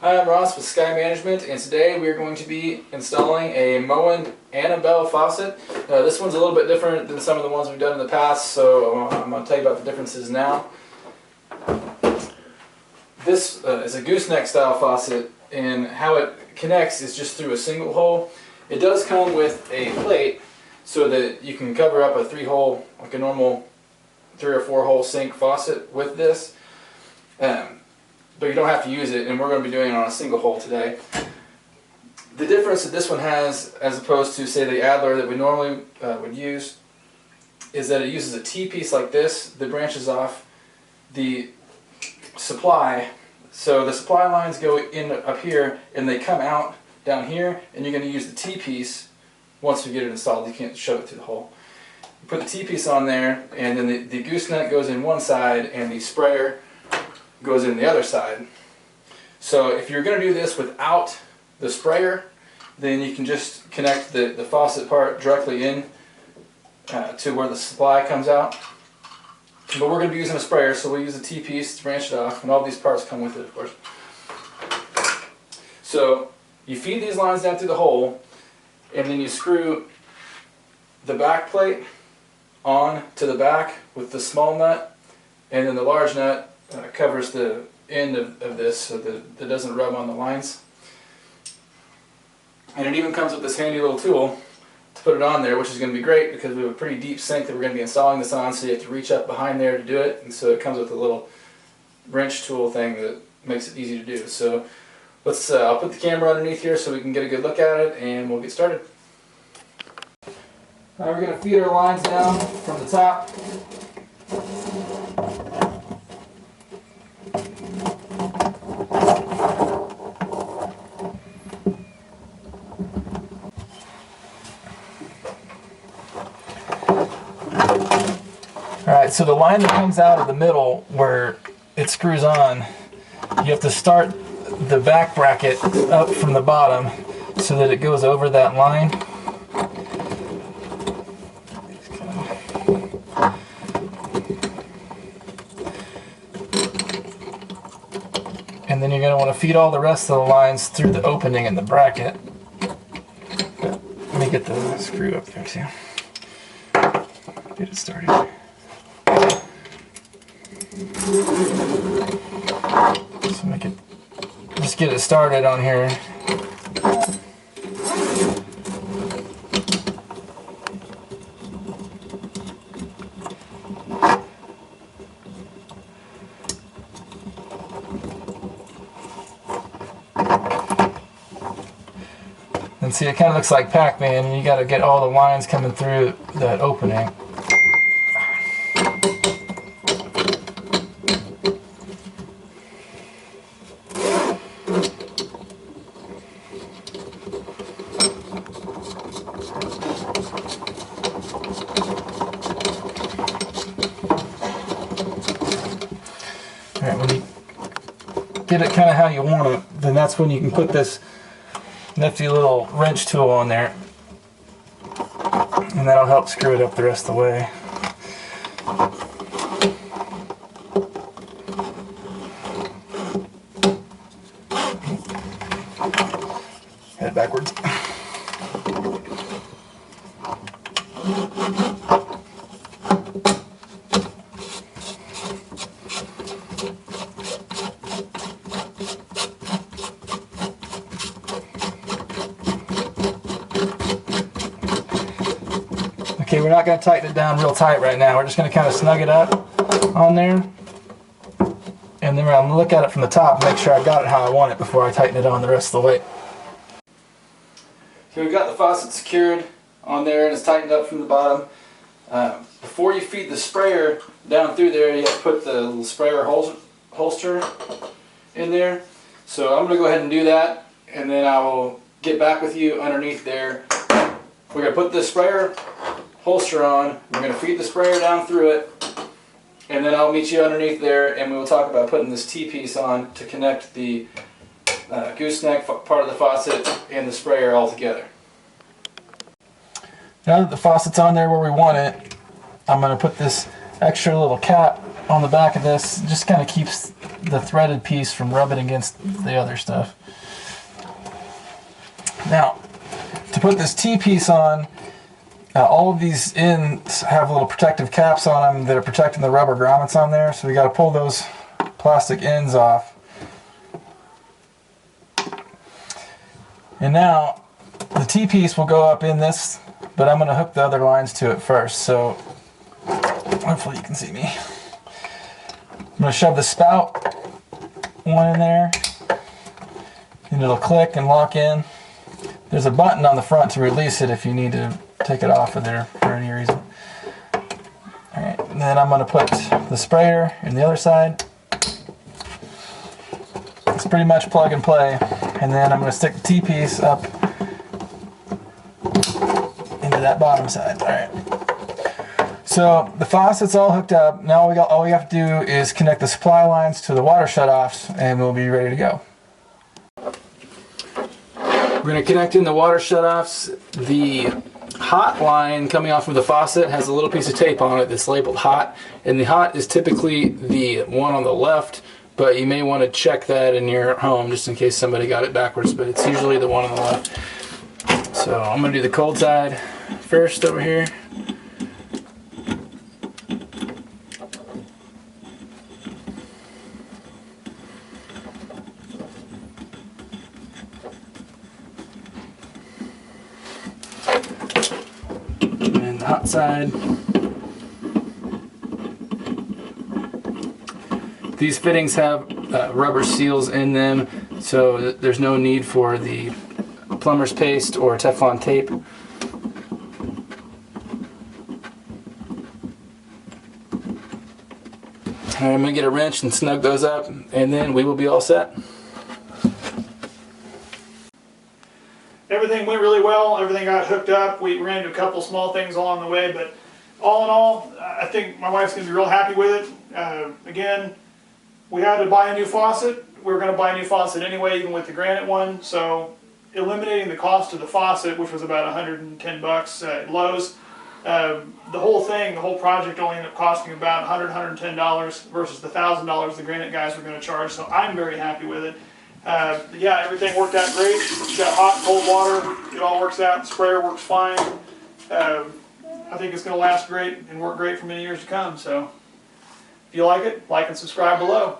Hi, I'm Ross with Sky Management, and today we are going to be installing a Moen Anabelle Faucet. This one's a little bit different than some of the ones we've done in the past, so I'm going to tell you about the differences now. This is a gooseneck style faucet, and how it connects is just through a single hole. It does come with a plate so that you can cover up a 3-hole, like a normal 3 or 4 hole sink faucet with this. But you don't have to use it, and we're going to be doing it on a single hole today. The difference that this one has, as opposed to, say, the Adler that we normally would use, is that it uses a T-piece like this that branches off the supply. So the supply lines go in up here, and they come out down here, and you're going to use the T-piece once you get it installed. You can't shove it through the hole. You put the T-piece on there, and then the gooseneck goes in one side, and the sprayer goes in the other side. So if you're going to do this without the sprayer, then you can just connect the faucet part directly in to where the supply comes out. But we're going to be using a sprayer, so we'll use a T-piece to branch it off, and all these parts come with it, of course. So you feed these lines down through the hole, and then you screw the back plate on to the back with the small nut, and then the large nut covers the end of this so that it doesn't rub on the lines. And it even comes with this handy little tool to put it on there, which is going to be great because we have a pretty deep sink that we're going to be installing this on, so you have to reach up behind there to do it, and so it comes with a little wrench tool thing that makes it easy to do. So let's I'll put the camera underneath here so we can get a good look at it, and we'll get started. We're going to feed our lines down from the top. Alright, so the line that comes out of the middle where it screws on, you have to start the back bracket up from the bottom so that it goes over that line. And then you're going to want to feed all the rest of the lines through the opening in the bracket. Let me get the screw up there too. Get it started. So just get it started on here. And see, it kind of looks like Pac-Man, and you got to get all the lines coming through that opening. Alright, when you get it kind of how you want it, then that's when you can put this nifty little wrench tool on there, and that'll help screw it up the rest of the way. Head backwards. Okay, we're not going to tighten it down real tight right now. We're just going to kind of snug it up on there. And then I'm going to look at it from the top and make sure I got it how I want it before I tighten it on the rest of the way. Okay, we've got the faucet secured on there and it's tightened up from the bottom. Before you feed the sprayer down through there, you have to put the little sprayer holster in there. So I'm going to go ahead and do that, and then I will get back with you underneath there. We're going to put the sprayer holster on, we're going to feed the sprayer down through it, and then I'll meet you underneath there, and we will talk about putting this T-piece on to connect the gooseneck part of the faucet and the sprayer all together. Now that the faucet's on there where we want it, I'm going to put this extra little cap on the back of this. It just kind of keeps the threaded piece from rubbing against the other stuff. Now, to put this T-piece on, all of these ends have little protective caps on them that are protecting the rubber grommets on there, so we got to pull those plastic ends off. And now, the T-piece will go up in this, but I'm going to hook the other lines to it first, so hopefully you can see me. I'm going to shove the spout one in there, and it'll click and lock in. There's a button on the front to release it if you need to take it off of there for any reason. Alright, and then I'm going to put the sprayer in the other side. It's pretty much plug and play. And then I'm going to stick the T-piece up into that bottom side. Alright. So the faucet's all hooked up. Now all we have to do is connect the supply lines to the water shutoffs and we'll be ready to go. We're going to connect in the water shutoffs. The hot line coming off of the faucet has a little piece of tape on it that's labeled hot, and the hot is typically the one on the left, but you may want to check that in your home just in case somebody got it backwards, but it's usually the one on the left. So I'm going to do the cold side first over here. And the hot side. These fittings have rubber seals in them, so there's no need for the plumber's paste or Teflon tape. Alright, I'm going to get a wrench and snug those up, and then we will be all set. Everything went really well. Everything got hooked up. We ran into a couple small things along the way, but all in all, I think my wife's going to be real happy with it. Again, we had to buy a new faucet. We were going to buy a new faucet anyway, even with the granite one. So eliminating the cost of the faucet, which was about $110 at Lowe's, the whole thing, the whole project only ended up costing about $110 versus the $1,000 the granite guys were going to charge. So I'm very happy with it. Yeah, everything worked out great. It's got hot and cold water. It all works out. The sprayer works fine. I think it's going to last great and work great for many years to come. So if you like it, like and subscribe below.